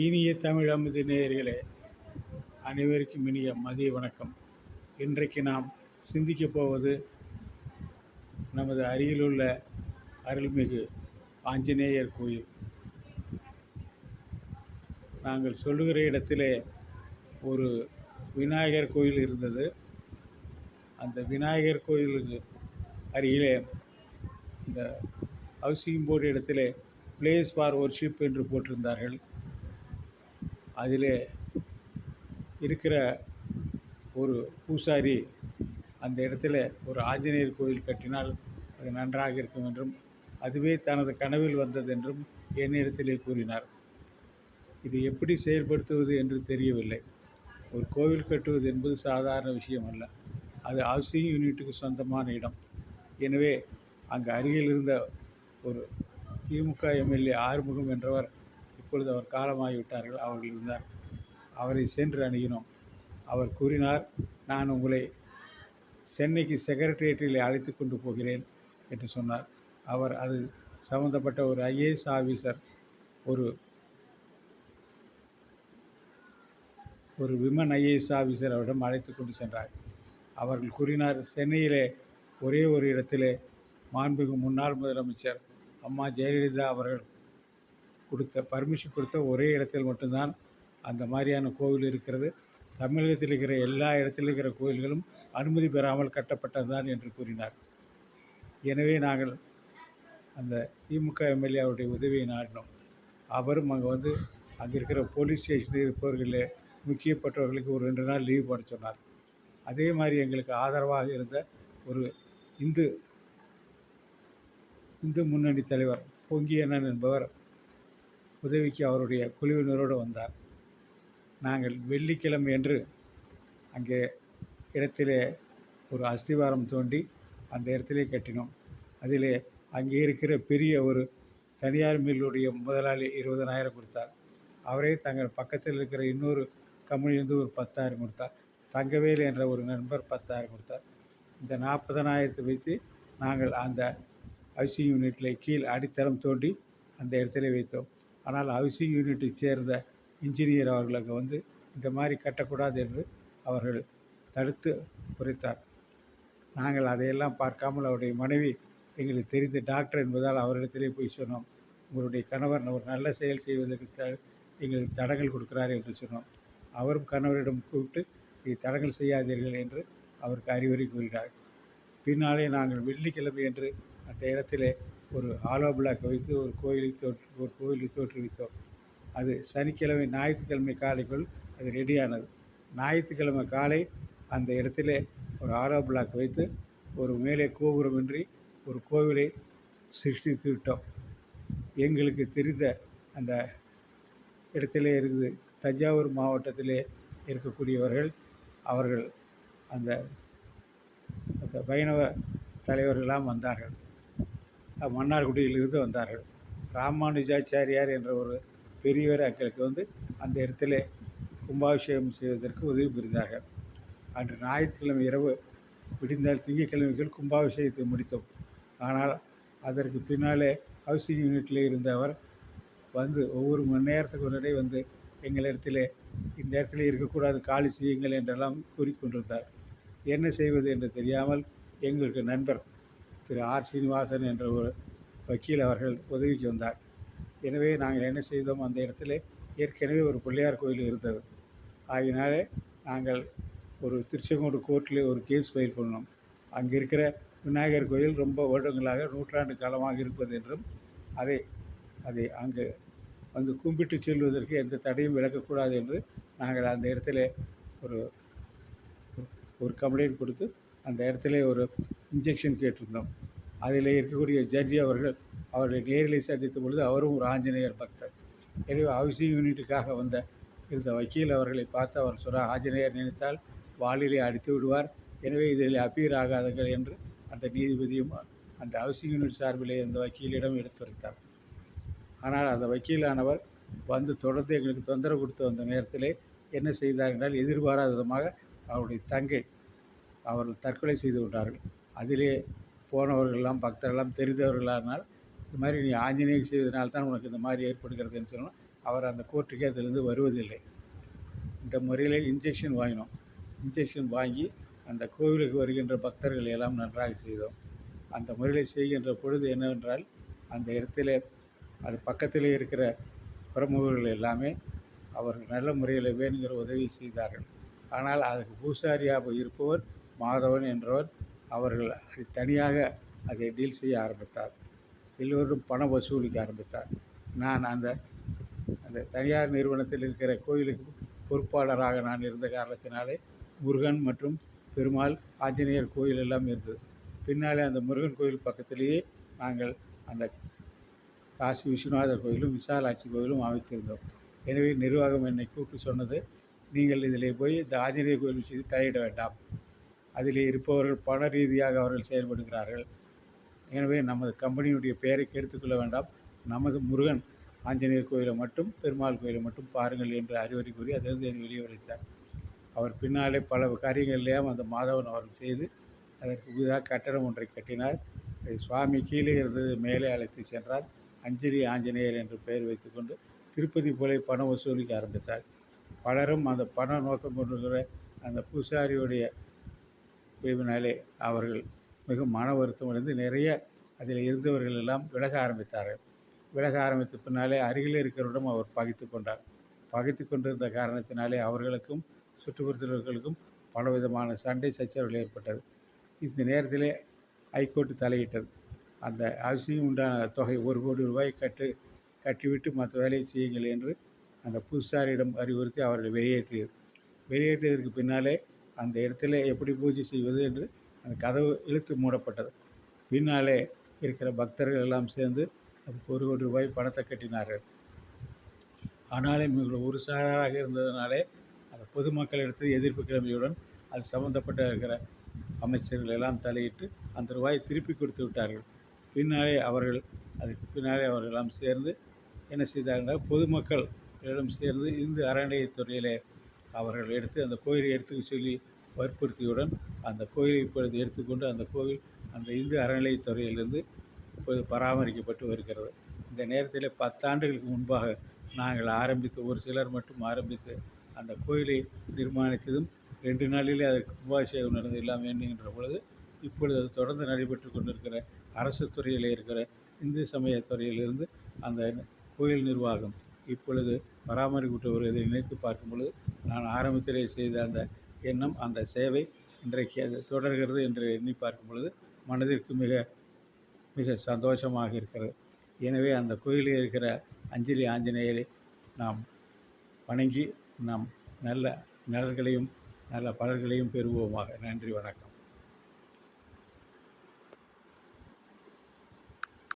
இனிய தமிழ் அமுது நேயர்களே, அனைவருக்கும் இனிய மதிய வணக்கம். இன்றைக்கு நாம் சிந்திக்கப் போவது நமது அருகிலுள்ள அருள்மிகு ஆஞ்சநேயர் கோயில். நாங்கள் சொல்லுகிற இடத்திலே ஒரு விநாயகர் கோயில் இருந்தது. அந்த விநாயகர் கோயிலுக்கு அருகிலே இந்த ஹவுசிங் போர்டு இடத்திலே பிளேஸ் ஃபார் ஒர்ஷிப் என்று போட்டிருந்தார்கள். அதிலே இருக்கிற ஒரு பூசாரி அந்த இடத்துல ஒரு ஆஞ்சநேயர் கோயில் கட்டினால் அது நன்றாக இருக்கும் என்றும், அதுவே தனது கனவில் வந்தது என்றும் என்னிடத்திலே கூறினார். இது எப்படி செயல்படுத்துவது என்று தெரியவில்லை. ஒரு கோவில் கட்டுவது என்பது சாதாரண விஷயம் அல்ல. அது ஹவுசிங் யூனிட்டுக்கு சொந்தமான இடம். எனவே அங்கு அருகில் இருந்த ஒரு திமுக எம்எல்ஏ ஆறுமுகம் என்றவர், இப்பொழுது அவர் காலமாகிவிட்டார்கள், அவர்கள் இருந்தார். அவரை சென்று அணுகினோம். அவர் கூறினார், நான் உங்களை சென்னைக்கு செக்ரட்டேரியட்டில் அழைத்து கொண்டு போகிறேன் என்று சொன்னார். அவர் அது சம்பந்தப்பட்ட ஒரு ஐஏஎஸ் ஆஃபீஸர், ஒரு விமன் ஐஏஎஸ் ஆஃபீஸர் அவரிடம் அழைத்து கொண்டு சென்றார். அவர்கள் கூறினார், சென்னையிலே ஒரே ஒரு இடத்திலே மாண்புமிகு முன்னாள் முதலமைச்சர் அம்மா ஜெயலலிதா அவர்கள் பர்மிஷன் கொடுத்த ஒரே இடத்தில் மட்டும்தான் அந்த மாதிரியான கோவில் இருக்கிறது. தமிழகத்தில் இருக்கிற எல்லா இடத்திலும் இருக்கிற கோயில்களும் அனுமதி பெறாமல் கட்டப்பட்டது தான் என்று கூறினார். எனவே நாங்கள் அந்த திமுக எம்எல்ஏ அவருடைய உதவியை நாடினோம். அவரும் அங்கே அங்கே இருக்கிற போலீஸ் ஸ்டேஷனில் இருப்பவர்களே முக்கியப்பட்டவர்களுக்கு ஒரு 2 நாள் லீவ் போட சொன்னார். அதே மாதிரி எங்களுக்கு ஆதரவாக இருந்த ஒரு இந்து முன்னணி தலைவர் பொங்கியண்ணன் என்பவர் உதவிக்கு அவருடைய குழுவினரோடு வந்தார். நாங்கள் வெள்ளிக்கிழமை என்று அங்கே இடத்திலே ஒரு அஸ்திவாரம் தோண்டி அந்த இடத்திலே கட்டினோம். அதிலே அங்கே இருக்கிற பெரிய ஒரு தனியார் மில்லுடைய முதலாளி 20,000 கொடுத்தார். அவரே தங்கள் பக்கத்தில் இருக்கிற இன்னொரு கம்பெனியிலிருந்து ஒரு 10,000 கொடுத்தார். தங்கவேல் என்ற ஒரு நண்பர் 10,000 கொடுத்தார். இந்த 40,000 வைத்து நாங்கள் அந்த ஹவுசிங் யூனிட்டில் கீழ் அடித்தளம் தோண்டி அந்த இடத்திலே வைத்தோம். ஆனால் ஹவுசிங் யூனிட்டை சேர்ந்த இன்ஜினியர் அவர்கள் அங்கே இந்த மாதிரி கட்டக்கூடாது என்று அவர்கள் தடுத்து உரைத்தார். நாங்கள் அதையெல்லாம் பார்க்காமல் அவருடைய மனைவி எங்களுக்கு தெரிந்த டாக்டர் என்பதால் அவரிடத்திலே போய் சொன்னோம், உங்களுடைய கணவர் ஒரு நல்ல செயல் செய்வதற்கு எங்களுக்கு தடங்கள் கொடுக்கிறார் என்று சொன்னோம். அவரும் கணவரிடம் கூப்பிட்டு இதை தடங்கள் செய்யாதீர்கள் என்று அவருக்கு அறிவுரை கூறினார். பின்னாலே நாங்கள் வெள்ளிக்கிழமை என்று அந்த இடத்திலே ஒரு ஆலோ பிளாக் வைத்து ஒரு கோயிலை தோற்றுவித்தோம். அது சனிக்கிழமை ஞாயிற்றுக்கிழமை காலைக்குள் அது ரெடியானது. ஞாயிற்றுக்கிழமை காலை அந்த இடத்திலே ஒரு ஆலோ பிளாக் வைத்து ஒரு மேலே கோபுரமின்றி ஒரு கோவிலை சிருஷ்டித்து விட்டோம். எங்களுக்கு தெரிந்த அந்த இடத்திலே இருக்குது தஞ்சாவூர் மாவட்டத்திலே இருக்கக்கூடியவர்கள், அவர்கள் அந்த வைணவ தலைவர்களெல்லாம் வந்தார்கள். மன்னார்குடியிலிருந்து வந்தார்கள். ராமானுஜாச்சாரியார் என்ற ஒரு பெரியவர் எங்களுக்கு அந்த இடத்திலே கும்பாபிஷேகம் செய்வதற்கு உதவி புரிந்தார்கள். அன்று ஞாயிற்றுக்கிழமை இரவு விடிந்தால் திங்கட்கிழமைக்குள் கும்பாபிஷேகத்தை முடித்தோம். ஆனால் அதற்கு பின்னாலே ஹவுசிங் யூனிட்டில் இருந்தவர் ஒவ்வொரு மணி நேரத்துக்கு முன்னாடி எங்களிடத்திலே இந்த இடத்துல இருக்கக்கூடாது, காலி செய்யுங்கள் என்றெல்லாம் கூறிக்கொண்டிருந்தார். என்ன செய்வது என்று தெரியாமல் எங்களுக்கு நண்பர் திரு ஆர் சீனிவாசன் என்ற ஒரு வக்கீல் அவர்கள் உதவிக்கு வந்தார். எனவே நாங்கள் என்ன செய்தோம், அந்த இடத்துல ஏற்கனவே ஒரு பிள்ளையார் கோயில் இருந்தது. ஆகினாலே நாங்கள் ஒரு திருச்செங்கோடு கோர்ட்டில் ஒரு கேஸ் ஃபைல் பண்ணோம். அங்கே இருக்கிற விநாயகர் கோயில் ரொம்ப வருடங்களாக நூற்றாண்டு காலமாக இருப்பது என்றும் அதை அங்கு கும்பிட்டு செல்வதற்கு எந்த தடையும் விலக்கக்கூடாது என்று நாங்கள் அந்த இடத்துல ஒரு கம்ப்ளைண்ட் கொடுத்து அந்த இடத்துல ஒரு இன்ஜெக்ஷன் கேட்டிருந்தோம். அதில் இருக்கக்கூடிய ஜட்ஜி அவர்களை நேரில் சந்தித்த பொழுது அவரும் ஒரு ஆஞ்சநேயர் பக்தர். எனவே ஹவுசிங் யூனிட்டுக்காக இருந்த வக்கீல் அவர்களை பார்த்து அவர் சொன்னார், ஆஞ்சநேயர் நினைத்தால் வாளிலே அடித்து விடுவார், எனவே இதில் அப்பீர் ஆகாதங்கள் என்று அந்த நீதிபதியும் அந்த ஹவுசிங் யூனிட் சார்பிலே இந்த வக்கீலிடம் எடுத்துரைத்தார். ஆனால் அந்த வக்கீலானவர் தொடர்ந்து எங்களுக்கு தொந்தரவு கொடுத்து வந்த நேரத்திலே என்ன செய்தார் என்றால், எதிர்பாராத விதமாக அவருடைய தங்கை அவர்கள் தற்கொலை செய்து கொண்டார்கள். அதிலே போனவர்களெல்லாம் பக்தர்களெல்லாம் தெரிந்தவர்களானால் இது மாதிரி நீ ஆஞ்சநேயர் செய்வதனால தான் உனக்கு இந்த மாதிரி ஏற்படுகிறதுன்னு சொன்னோம். அவர் அந்த கோர்ட்டுக்கே அதிலிருந்து வருவதில்லை. இந்த முறையில் இன்ஜெக்ஷன் வாங்கினோம். இன்ஜெக்ஷன் வாங்கி அந்த கோவிலுக்கு வருகின்ற பக்தர்கள் எல்லாம் நன்றாக செய்தோம். அந்த முறையில் செய்கின்ற பொழுது என்னவென்றால், அந்த இடத்திலே அது பக்கத்திலே இருக்கிற பிரமுகர்கள் எல்லாமே அவர்கள் நல்ல முறையில் வேணுங்கிற உதவி செய்தார்கள். ஆனால் அதுக்கு பூசாரியாக இருப்பவர் மாதவன் என்றவர், அவர்கள் அதை தனியாக அதை டீல் செய்ய ஆரம்பித்தார். எல்லோரும் பணம் வசூலிக்க ஆரம்பித்தார். நான் அந்த அந்த தனியார் நிறுவனத்தில் இருக்கிற கோயிலுக்கு பொறுப்பாளராக நான் இருந்த காரணத்தினாலே முருகன் மற்றும் பெருமாள், ஆஞ்சநேயர் கோயில் எல்லாம் இருந்தது. பின்னாலே அந்த முருகன் கோயில் பக்கத்திலேயே நாங்கள் அந்த காசி விஸ்வநாதர் கோயிலும் விசாலாட்சி கோயிலும் அமைத்திருந்தோம். எனவே நிர்வாகம் என்னை கூப்பிட்டு சொன்னது, நீங்கள் இதிலே போய் இந்த ஆஞ்சநேயர் கோயில் விஷயத்தில் தலையிட வேண்டாம். அதிலே இருப்பவர்கள் பண ரீதியாக அவர்கள் செயல்படுகிறார்கள். எனவே நமது கம்பெனியுடைய பெயரை கெடுத்துக்கொள்ள வேண்டாம். நமது முருகன் ஆஞ்சநேயர் கோயிலை மட்டும், பெருமாள் கோயிலை மட்டும் பாருங்கள் என்று அறிவுரை கூறி அதிலிருந்து என்னை வெளியே வளைத்தார். அவர் பின்னாலே பல காரியங்கள்லேயும் அந்த மாதவன் அவர்கள் செய்து அதற்கு புதிதாக கட்டடம் ஒன்றை கட்டினார். சுவாமி கீழே இருந்தது மேலே அழைத்து சென்றார். அஞ்சலி ஆஞ்சநேயர் என்று பெயர் வைத்துக்கொண்டு திருப்பதி போல பணம் வசூலிக்க ஆரம்பித்தார். பலரும் அந்த பண நோக்கம் கொண்டிருக்கிற அந்த பூசாரியுடைய பிரிவினாலே அவர்கள் மிக மன வருத்தம் அடைந்து நிறைய அதில் இருந்தவர்கள் எல்லாம் விலக ஆரம்பித்தார்கள். விலக ஆரம்பித்த பின்னாலே அருகில் இருக்கிறவரிடம் அவர் பகைத்து கொண்டார். பகைத்து கொண்டிருந்த காரணத்தினாலே அவர்களுக்கும் சுற்றுப்புறத்தினர்களுக்கும் பலவிதமான சண்டை சச்சரவுகள் ஏற்பட்டது. இந்த நேரத்திலே ஹைகோர்ட்டு தலையிட்டது. அந்த அவசியம் உண்டான தொகை 1 கோடி ரூபாய் கட்டிவிட்டு மற்ற வேலையை செய்யுங்கள் என்று அந்த பூசாரியிடம் அறிவுறுத்தி அவர்களை வெளியேற்றியது. வெளியேற்றியதற்கு பின்னாலே அந்த இடத்துல எப்படி பூஜை செய்வது என்று அந்த கதவு இழுத்து மூடப்பட்டது. பின்னாலே இருக்கிற பக்தர்கள் எல்லாம் சேர்ந்து அதுக்கு 1 கோடி ரூபாய் பணத்தை கட்டினார்கள். ஆனாலும் இவர்கள் ஒரு சாராக இருந்ததினாலே அந்த பொதுமக்களிடத்தில் எதிர்ப்பு கிளம்பியுடன் அது சம்பந்தப்பட்ட இருக்கிற அமைச்சர்கள் எல்லாம் தலையிட்டு அந்த ரூபாயை திருப்பி கொடுத்து விட்டார்கள். பின்னாலே அதுக்கு பின்னாலே அவர்களெல்லாம் சேர்ந்து என்ன செய்தார்கள், பொதுமக்களிடம் சேர்ந்து இந்து அறநிலையத்துறையிலே அவர்கள் எடுத்து அந்த கோயிலை எடுத்துக்க சொல்லி வற்புறுத்தியுடன் அந்த கோயிலை இப்பொழுது எடுத்துக்கொண்டு அந்த கோவில் அந்த இந்து அறநிலையத்துறையிலிருந்து இப்போது பராமரிக்கப்பட்டு வருகிறது. இந்த நேரத்தில் 10 ஆண்டுகளுக்கு முன்பாக நாங்கள் ஆரம்பித்து, ஒரு சிலர் மட்டும் ஆரம்பித்து அந்த கோயிலை நிர்மாணித்ததும் 2 நாளிலே அதற்கு கும்பாபிஷேகம் நடந்து எல்லாம் எண்ணுகின்ற பொழுது இப்பொழுது அது தொடர்ந்து நடைபெற்று கொண்டிருக்கிற அரசு துறையில் இருக்கிற இந்து சமயத்துறையிலிருந்து அந்த கோயில் நிர்வாகம் இப்பொழுது பராமரிக்கப்பட்டு வருவதை நினைத்து பார்க்கும் பொழுது நான் ஆரம்பத்திலே செய்த அந்த எண்ணம், அந்த சேவை இன்றைக்கு அது தொடர்கிறது என்று எண்ணி பார்க்கும் பொழுது மனதிற்கு மிக மிக சந்தோஷமாக இருக்கிறது. எனவே அந்த கோயிலில் இருக்கிற அஞ்சலி ஆஞ்சநேயரை நாம் வணங்கி நாம் நல்ல நலன்களையும் நல்ல பலன்களையும் பெறுவோமாக. நன்றி, வணக்கம்.